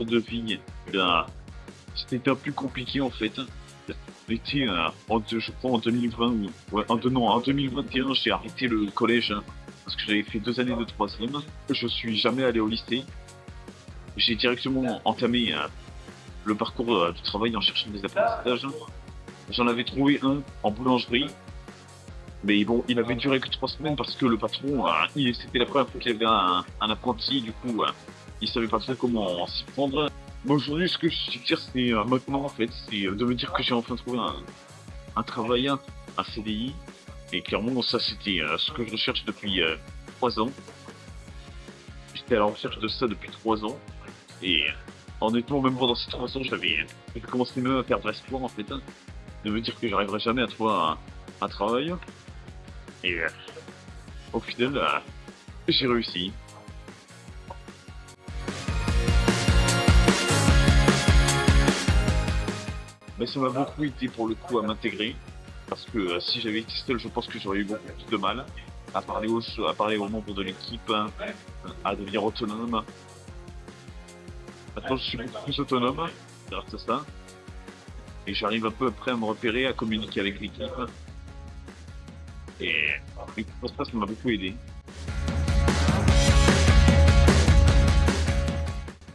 de vie, ben, c'était un peu compliqué en fait. C'était, je crois en 2020, ouais, non, en 2021, j'ai arrêté le collège parce que j'avais fait 2 années de troisième. Je suis jamais allé au lycée. J'ai directement entamé le parcours du travail en cherchant des apprentissages. J'en avais trouvé un en boulangerie, mais bon, il avait duré que 3 semaines parce que le patron, c'était la première fois qu'il avait un apprenti, du coup, il savait pas très comment s'y prendre. Moi aujourd'hui, ce que je suis dire, c'est maintenant en fait, c'est de me dire que j'ai enfin trouvé un travail, un CDI, et clairement ça c'était ce que je recherche depuis 3 ans. J'étais à la recherche de ça depuis 3 ans, et honnêtement, même pendant ces 3 ans, j'avais commencé même à perdre l'espoir en fait, de me dire que j'arriverais jamais à trouver un travail, et au final, j'ai réussi. Mais ça m'a beaucoup aidé pour le coup à m'intégrer, parce que si j'avais été seul, je pense que j'aurais eu beaucoup plus de mal à parler aux membres de l'équipe, à devenir autonome. Maintenant, je suis beaucoup plus autonome grâce à ça, et j'arrive un peu après à me repérer, à communiquer avec l'équipe, et, et pour ça m'a beaucoup aidé.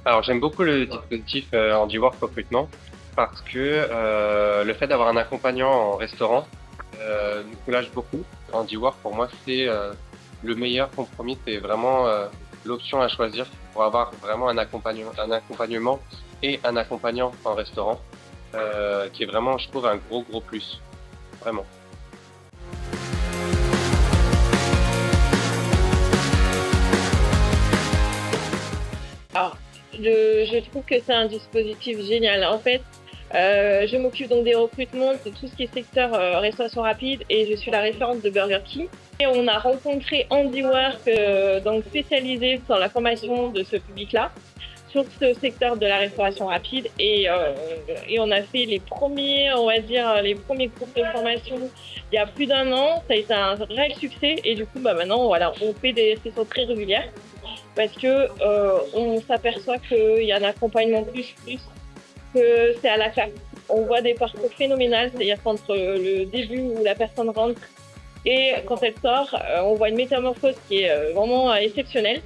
Alors j'aime beaucoup le dispositif HandiWork recrutement parce que le fait d'avoir un accompagnant en restaurant nous soulage beaucoup. HandiWork pour moi c'est le meilleur compromis, c'est vraiment l'option à choisir pour avoir vraiment un accompagnement et un accompagnant en restaurant qui est vraiment je trouve un gros plus, vraiment. Alors, je trouve que c'est un dispositif génial. En fait, je m'occupe donc des recrutements de tout ce qui est secteur restauration rapide et je suis la référente de Burger King. Et on a rencontré HandiWork, donc spécialisé dans la formation de ce public-là, sur ce secteur de la restauration rapide. Et on a fait les premiers, on va dire, les premiers groupes de formation il y a plus d'1 an. Ça a été un réel succès et du coup, bah, maintenant, voilà, on fait des sessions très régulières parce que on s'aperçoit qu'il y a un accompagnement plus, que c'est à la carte. On voit des parcours phénoménaux, c'est-à-dire qu'entre le début où la personne rentre et quand elle sort, on voit une métamorphose qui est vraiment exceptionnelle.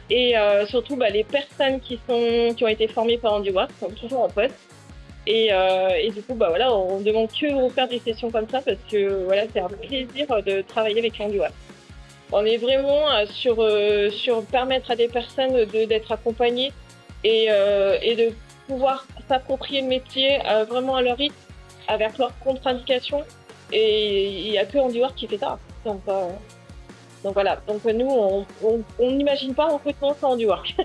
Et surtout, bah, les personnes qui ont été formées par HandiWork sont toujours en poste. Et du coup, bah, voilà, on ne demande que refaire des sessions comme ça parce que voilà, c'est un plaisir de travailler avec HandiWork. On est vraiment sur permettre à des personnes d'être accompagnées et de pouvoir s'approprier le métier vraiment à leur rythme, avec leurs contre-indications. Et il n'y a que HandiWork qui fait ça. Donc voilà, donc nous, on n'imagine pas en recrutement sans HandiWork.